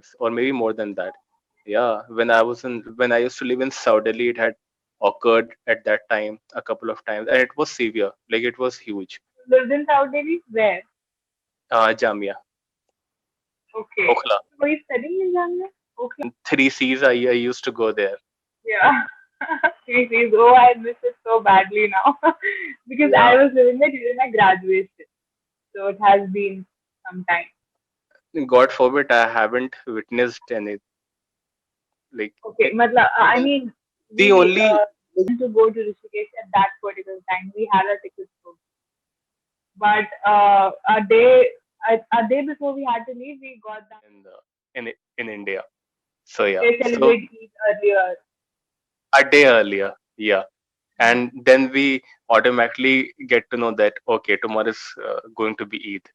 times, or maybe more than that. Yeah, when I used to live in Saudi, it had occurred at that time a couple of times, and it was severe. Like it was huge. Lived in South Delhi? Where? Jamia, Okay. Okhla, So were you studying in Jamia? Okay. three C's. I used to go there. Yeah. Seriously, oh, I miss it so badly now because Yeah, I was living there during my graduation, so it has been some time. God forbid I haven't witnessed any like Okay, I mean, the we only. to go to Rishikesh at that particular time. We had our tickets booked, but a day before we had to leave, we got that In India. So yeah, they so celebrate Eid earlier. a day earlier, yeah, and then we automatically get to know that okay, tomorrow is going to be Eid.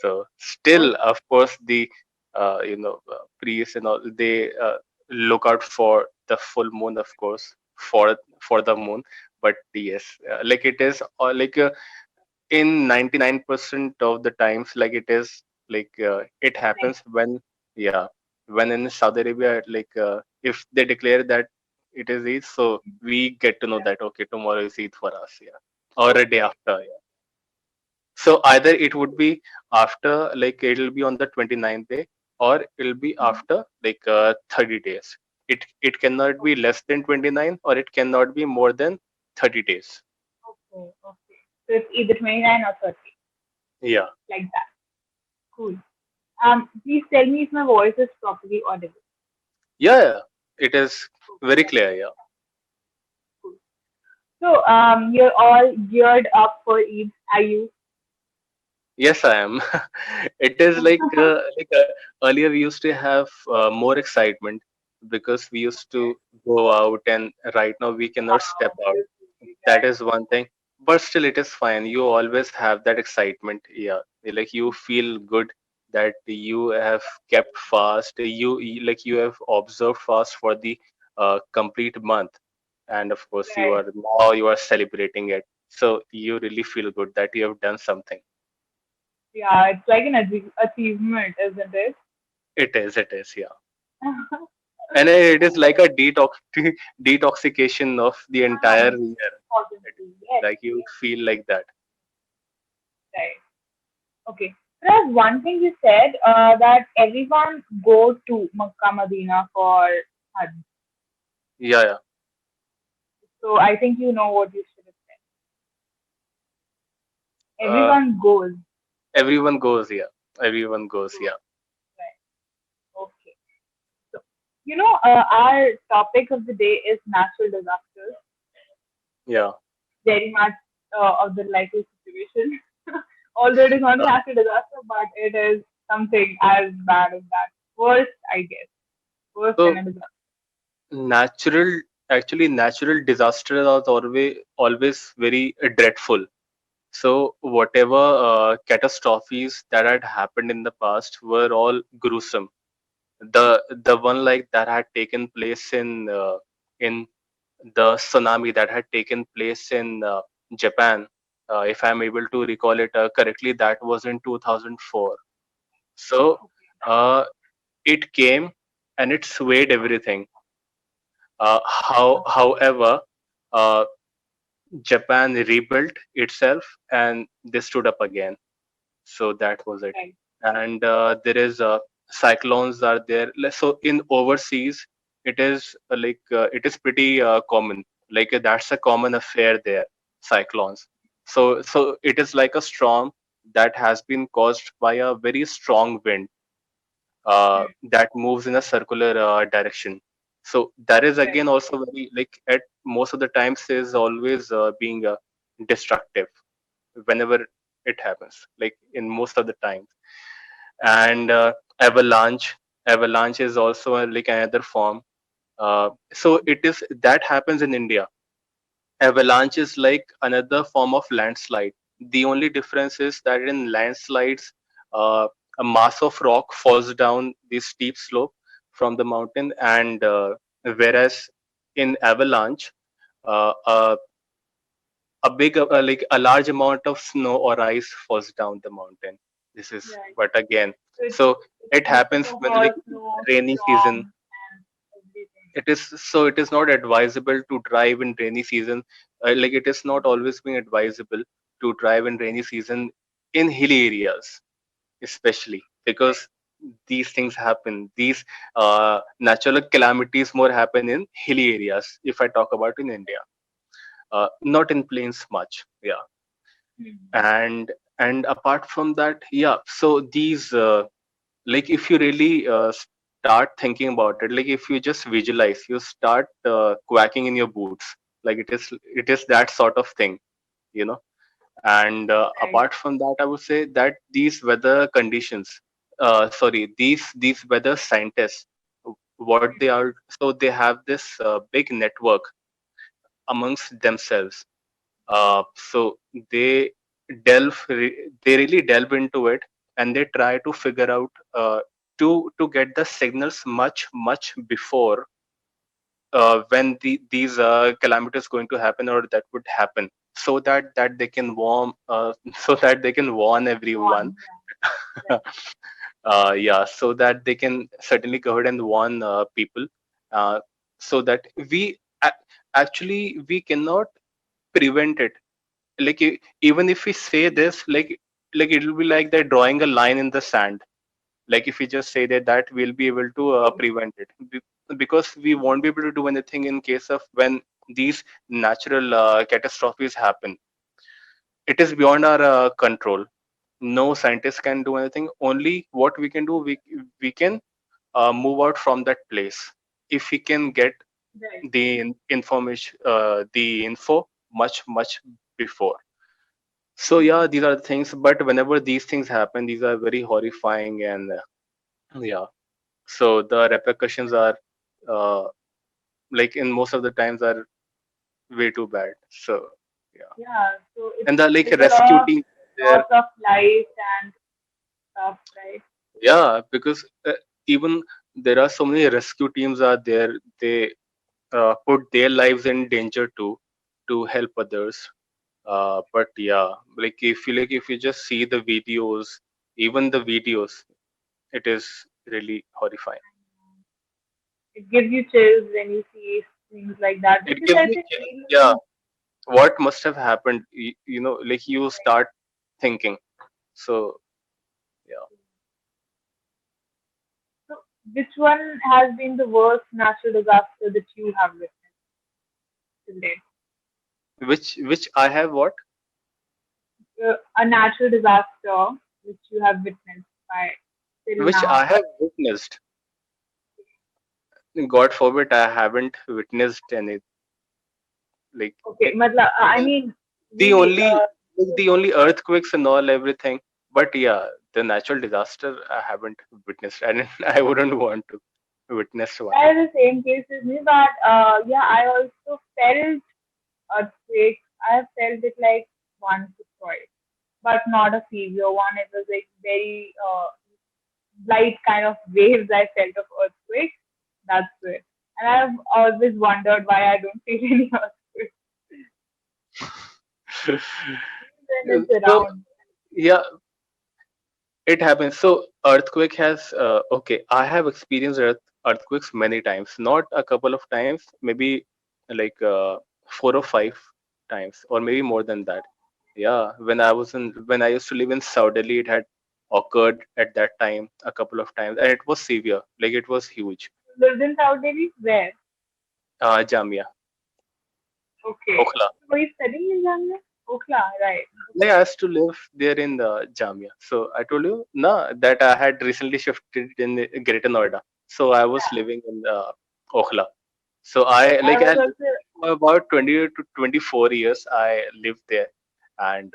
So Okay. still, of course, the priests and all, they look out for the full moon, of course, for the moon. But yes, like it is in 99% of the times, like it is like it Nice. happens when, yeah, when in Saudi Arabia, like if they declare that it is Eid, so we get to know that okay, tomorrow is Eid for us, yeah, or a day Okay. after, yeah. So either it would be after, like it'll be on the 29th day, or it'll be after like 30 days. It cannot be less than 29, or it cannot be more than 30 days. Okay. Okay. So it's either 29 or 30, Yeah, like that. Cool. Please tell me if my voice is properly audible. yeah, yeah. It is very clear, yeah. Cool. So, you're all geared up for Eid, are you? Yes, I am. It is earlier we used to have more excitement because we used to go out, and right now we cannot step out. That is one thing. But still, it is fine. You always have that excitement. Yeah, like you feel good that you have kept fast. Like you have observed fast for the complete month, and of course Right. you are celebrating it. So you really feel good that you have done something. Yeah, it's like an achievement, isn't it? It is, yeah. And it is like a detoxification of the entire year. Importantly, yes, Like you yes, feel like that. right. Okay. There's one thing you said that everyone go to Makkah Medina for Hajj. Yeah, yeah. So I think you know what you should have said. Uh, Everyone goes. Everyone goes, yeah. Everyone goes, yeah. Right. Okay. So, our topic of the day is natural disasters. Yeah. Very much of the likely situation. Although it is not a Uh, natural disaster, but it is something as bad as that. Worse, I guess. Worse than so a disaster. natural, actually, natural disasters are always very dreadful. So whatever catastrophes that had happened in the past were all gruesome. The one like that had taken place in the tsunami that had taken place in Japan, if I'm able to recall it correctly, that was in 2004. So uh, it came and it swayed everything. However, uh, Japan rebuilt itself and they stood up again. So that was it. Right. And there is cyclones are there. So in overseas, it is pretty common. Like that's a common affair there. Cyclones. So it is like a storm that has been caused by a very strong wind that moves in a circular direction. So that is Right. again also very like at most of the times is always being destructive whenever it happens. Like in most of the times, and avalanche is also like another form. So it is that happens in India. Avalanche is like another form of landslide. The only difference is that in landslides, a mass of rock falls down the steep slope from the mountain, and whereas in avalanche, a like a large amount of snow or ice falls down the mountain. This is, Right. but again, So so it's it mostly happens for when hot, like snow, rainy season. storm, and everything. It is, so it is not advisable to drive in rainy season. Like it is not always being advisable to drive in rainy season in hilly areas, especially Right. because these things happen. These natural calamities more happen in hilly areas. If I talk about in India, not in plains much. Yeah, Hmm. and apart from that, yeah. So these like if you really start thinking about it, like if you just visualize, you start quacking in your boots, like it is that sort of thing, you know. And Right. apart from that, I would say that these weather conditions, sorry, these weather scientists, what they are, so they have this big network amongst themselves. So they they really delve into it, and they try to figure out to get the signals much before when these calamities going to happen or that would happen, so that they can warn so that they can warn everyone. On. Yeah. Right. Yeah, so that they can certainly go ahead and warn people, uh, so that actually we cannot prevent it. Like even if we say this, like it will be like they're drawing a line in the sand. Like if we just say that we'll be able to True. prevent it, because we won't be able to do anything in case of when these natural catastrophes happen. It is beyond our control. No scientist can do anything. Only what we can do, we can move out from that place if we can get Right. the information, the info much before. So Hmm. yeah, these are the things. But whenever these things happen, these are very horrifying, and yeah. So the repercussions are, uh, like in most of the times, are way too bad. So yeah, Yeah. So and the like it's a rescue lot of team there. loss of life and stuff, right? Yeah, because even there are so many rescue teams are there. They put their lives in danger too to help others. But yeah, like if you just see the videos, even the videos, it is really horrifying. It gives you chills when you see things like that It because gives I me think chills. Yeah, aliens, what must have happened? Like you start thinking. So yeah, so which one has been the worst natural disaster that you have witnessed till date? which I have what? A natural disaster which you have witnessed by till Which I now. have witnessed. God forbid, I haven't witnessed any. Like Okay, it, I mean, the we only the only earthquakes and all everything. But yeah, the natural disaster I haven't witnessed, and I wouldn't want to witness one. I have the same case as me, but yeah, I also felt earthquake. I have felt it like once or twice, but not a severe one. It was like very light kind of waves I felt of earthquake. That's it. And I've always wondered why I don't feel any earthquake when it's So around. yeah, it happens. So earthquake has okay. I have experienced earthquakes many times, not a couple of times, maybe like 4 or 5 times, or maybe more than that. Yeah, when I used to live in Saudi Delhi, it had occurred at that time a couple of times, and it was severe. Like it was huge. Lived in South Delhi? Where? Jamia, Okay. Okhla. So were you studying in Jamia? Okhla, right. Like I Okay. used to live there in the Jamia. So I told you, na, that I had recently shifted in Greater Noida. So I was Yeah. living in Okhla. So I I like was I also for about 20 to 24 years I lived there, and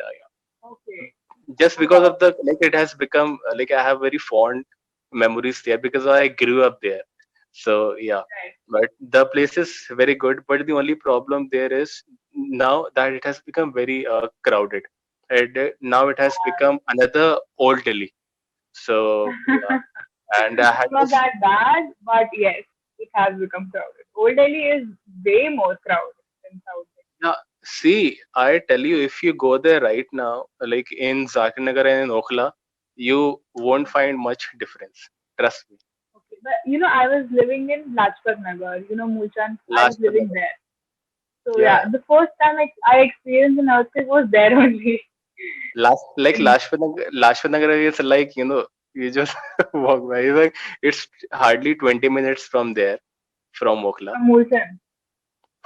okay. just A because lot. of the like it has become like I have very fond memories there because I grew up there. So yeah, Right. but the place is very good. But the only problem there is now that it has become very crowded. Now it has become another old Delhi. So yeah, and I had It's to not that bad, but yes, it has become crowded. Old Delhi is way more crowded than South yeah, see, I tell you, if you go there right now, like in Zakir Nagar and in Okhla, you won't find much difference. Trust me. Okay. But I was living in Lajpat Nagar, Mulchan. I was Last living there. So Yeah, yeah, yeah. the first time I experienced an earthquake was there only. In, Lashpat Nagar is like, you just walk by. It's hardly 20 minutes from there, from Okhla. from Mulchan.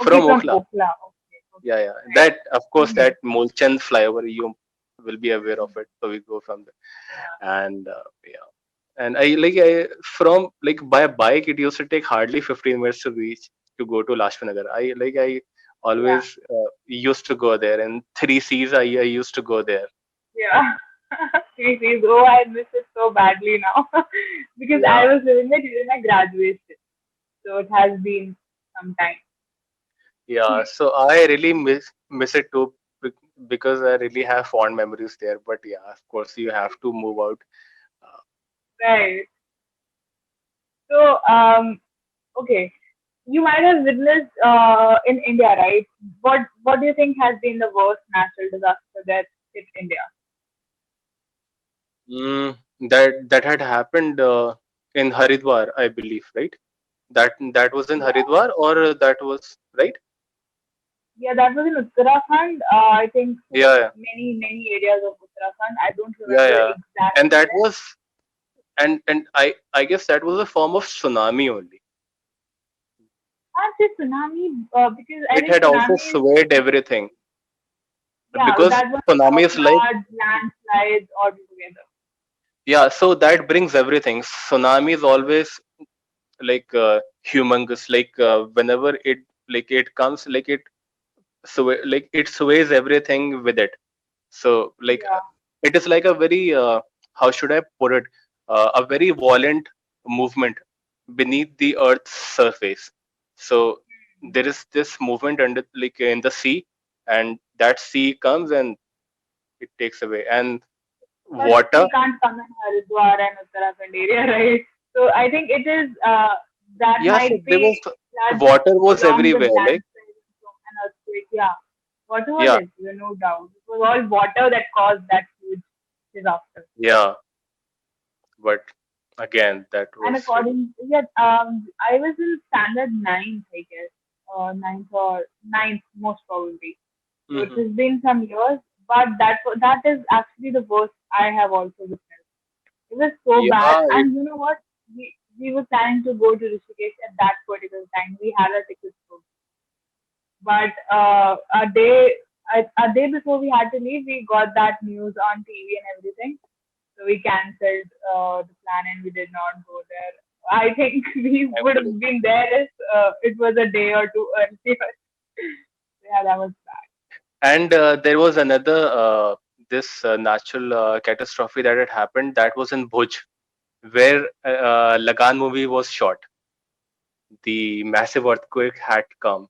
Okay, From from Okhla. Okhla. Okay, Yeah, okay. yeah. That, of course, Hmm. that Molchand flyover, you will be aware of it. So we go from there. And yeah. And from like by bike, it used to take hardly 15 minutes to reach to go to Lashpat Nagar. I Yeah, always used to go there. And three C's, I used to go there. yeah. See, see, oh, I miss it so badly now because I Yeah. was living there during my graduation, so it has been some time. Yeah, so I really miss it too because I really have fond memories there. But yeah, of course, you have to move out. Uh, Right. So, okay, you might have witnessed in India, right? What do you think has been the worst natural disaster that hit India? that had happened in Haridwar, I believe, right? That was in Yeah, Haridwar, or that was right? yeah, that was in Uttarakhand. I think so Yeah, yeah, many areas of Uttarakhand. I don't yeah, remember yeah. And exactly that where. was and I guess that was a form of tsunami only. Can't say tsunami because I It think had also tsunami is swayed everything yeah because that was tsunami is like floods, landslides all together. yeah. So that brings everything. Tsunami is always like humongous. Like whenever it comes, like it sways everything with it. So Yeah, it is like a very how should I put it? A very violent movement beneath the Earth's surface. So there is this movement under like in the sea, and that sea comes and it takes away and but water. we can't come in Haridwar and Uttarakhand area, right? So I think it is that Yeah, so might there was be floods water was along with everywhere. Like landslides from an earthquake. Yeah, what was yeah, it? No doubt. It was all water that caused that huge disaster. yeah. But again, that And was really according, yeah, I was in standard ninth, I guess, ninth or ninth most probably. So it hmm has been some years, but that is actually the worst I have also witnessed. It was so bad, yeah. It and you know what? We were planning to go to Rishikesh at that particular time. We had our tickets booked, but a day before we had to leave, we got that news on TV and everything. So we cancelled the plan and we did not go there. I think we would thankfully. have been there if it was a day or two earlier. Yeah, that was bad. And there was another this natural catastrophe that had happened. That was in Bhuj, where Lagan movie was shot. The massive earthquake had come.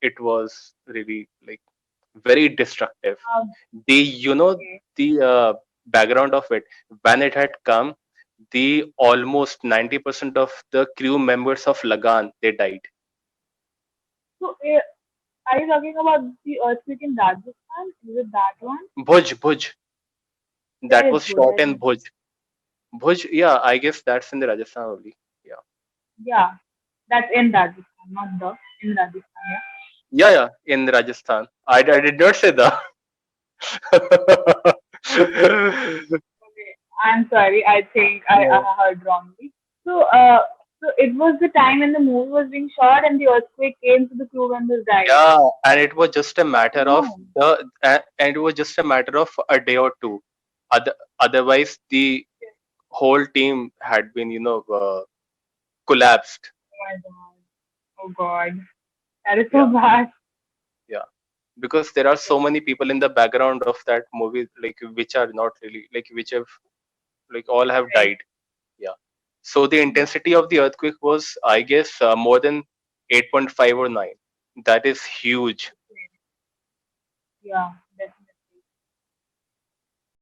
It was really like very destructive. The Okay. the background of it when it had come, the almost 90% of the crew members of Lagan they died. So, are you talking about the earthquake in Rajasthan? Is it that one? Bhuj, Where that is was good? shot in Bhuj. Bhuj, yeah, I guess that's in the Rajasthan only. Yeah. Yeah, that's in Rajasthan, not the in Rajasthan. Yeah. Yeah, yeah, in Rajasthan. I did not say that. Okay. I'm sorry. I think I No. heard wrongly. So, so it was the time when the movie was being shot and the earthquake came, so the crew members died. Yeah, and it was just a Oh matter of no. and it was just a matter of a day or two. Otherwise, the whole team had been, collapsed. Oh my god. Oh god. That is so Yeah, bad. yeah. Because there are so many people in the background of that movie, like which are not really like which have like all have Right. died. Yeah. So the Yeah. intensity of the earthquake was, I guess, more than 8.5 or 9. That is huge. Okay. Yeah.